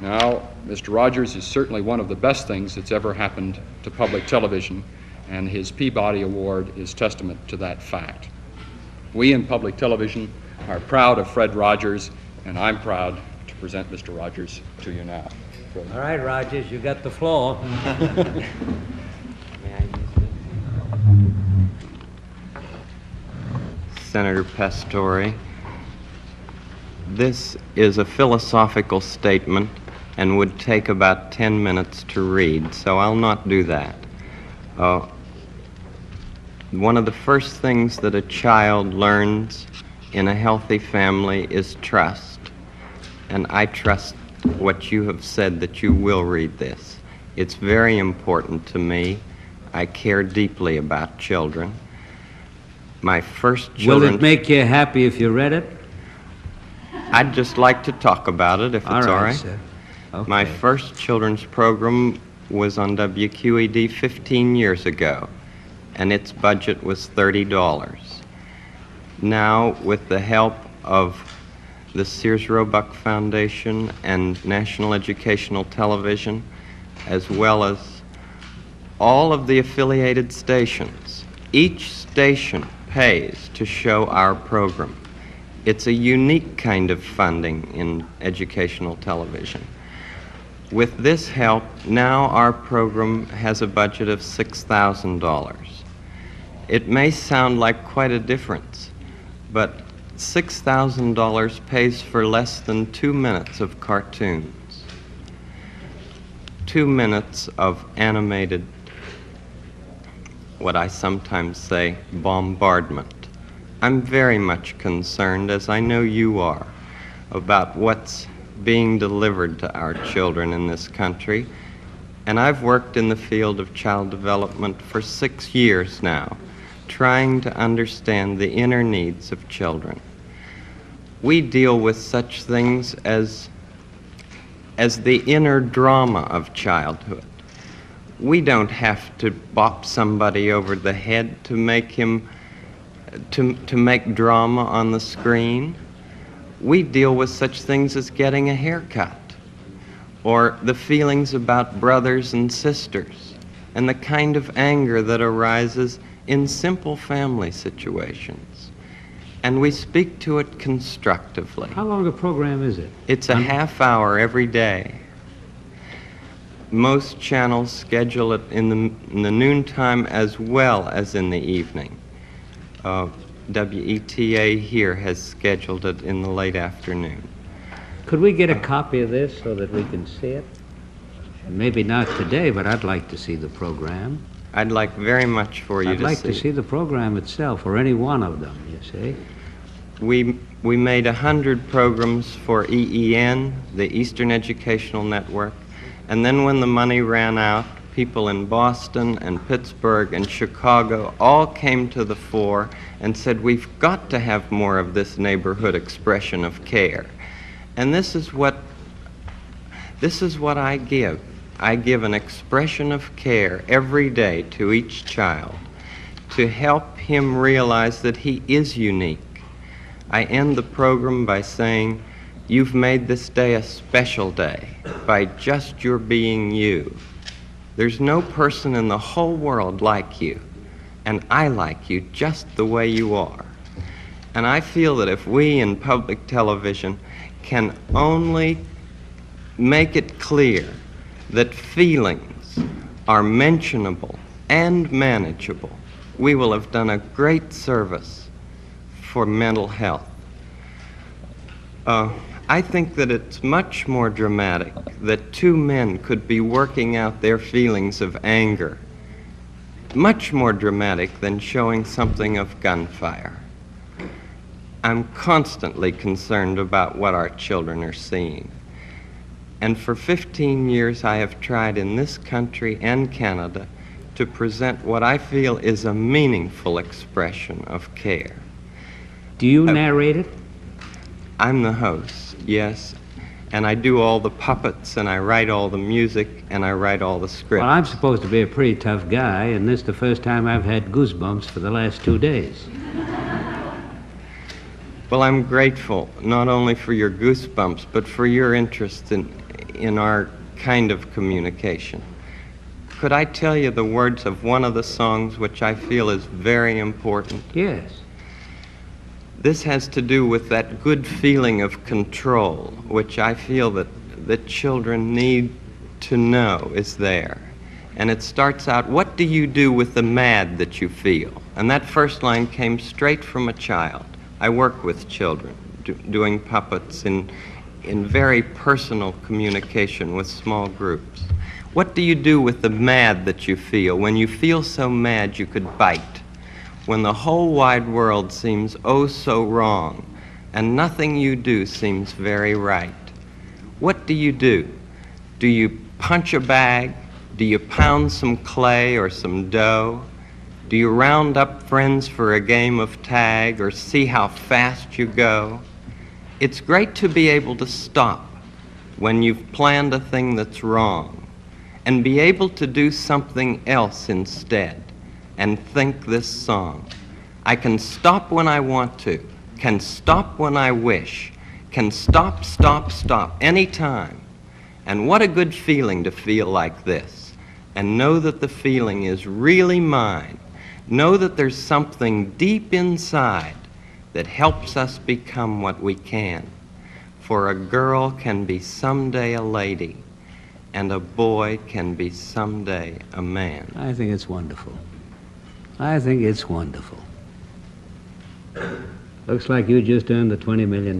Now, Mr. Rogers is certainly one of the best things that's ever happened to public television, and his Peabody Award is testament to that fact. We in public television are proud of Fred Rogers, and I'm proud to present Mr. Rogers to you now. Fred. All right, Rogers, you got the floor. Senator Pastore, this is a philosophical statement and would take about 10 minutes to read, so I'll not do that. One of the first things that a child learns in a healthy family is trust, and I trust what you have said, that you will read this. It's very important to me. I care deeply about children. My first children... Will it make you happy if you read it? I'd just like to talk about it, if it's all right. Sir. Okay. My first children's program was on WQED 15 years ago, and its budget was $30. Now, with the help of the Sears Roebuck Foundation and National Educational Television, as well as all of the affiliated stations, each station pays to show our program. It's a unique kind of funding in educational television. With this help, now our program has a budget of $6,000. It may sound like quite a difference, but $6,000 pays for less than 2 minutes of cartoons, 2 minutes of animated, what I sometimes say, bombardment. I'm very much concerned, as I know you are, about what's being delivered to our children in this country. And I've worked in the field of child development for 6 years now, trying to understand the inner needs of children. We deal with such things as the inner drama of childhood. We don't have to bop somebody over the head to make him to make drama on the screen. We deal with such things as getting a haircut, or the feelings about brothers and sisters, and the kind of anger that arises in simple family situations. And we speak to it constructively. How long a program is it? It's a half hour every day. Most channels schedule it in the noontime as well as in the evening. WETA here has scheduled it in the late afternoon. Could we get a copy of this so that we can see it? Maybe not today, but I'd like to see the program. I'd like very much for you I'd like to see the program itself, or any one of them, you see. We made 100 programs for EEN, the Eastern Educational Network, and then when the money ran out, people in Boston and Pittsburgh and Chicago all came to the fore and said, we've got to have more of this neighborhood expression of care. And this is what I give. I give an expression of care every day to each child to help him realize that he is unique. I end the program by saying, you've made this day a special day by just your being you. There's no person in the whole world like you, and I like you just the way you are. And I feel that if we in public television can only make it clear that feelings are mentionable and manageable, we will have done a great service for mental health. I think that it's much more dramatic that two men could be working out their feelings of anger, much more dramatic than showing something of gunfire. I'm constantly concerned about what our children are seeing. And for 15 years I have tried in this country and Canada to present what I feel is a meaningful expression of care. Do you narrate it? I'm the host. Yes, and I do all the puppets, and I write all the music, and I write all the scripts. Well, I'm supposed to be a pretty tough guy, and this is the first time I've had goosebumps for the last 2 days. Well, I'm grateful not only for your goosebumps, but for your interest in our kind of communication. Could I tell you the words of one of the songs which I feel is very important? Yes. This has to do with that good feeling of control, which I feel that children need to know is there. And it starts out, what do you do with the mad that you feel? And that first line came straight from a child. I work with children, doing puppets in very personal communication with small groups. What do you do with the mad that you feel? When you feel so mad you could bite. When the whole wide world seems oh so wrong, and nothing you do seems very right. What do you do? Do you punch a bag? Do you pound some clay or some dough? Do you round up friends for a game of tag or see how fast you go? It's great to be able to stop when you've planned a thing that's wrong and be able to do something else instead and think this song. I can stop when I want to, can stop when I wish, can stop, stop, stop anytime. And what a good feeling to feel like this and know that the feeling is really mine. Know that there's something deep inside that helps us become what we can. For a girl can be someday a lady, and a boy can be someday a man. I think it's wonderful. I think it's wonderful. Looks like you just earned the $20 million.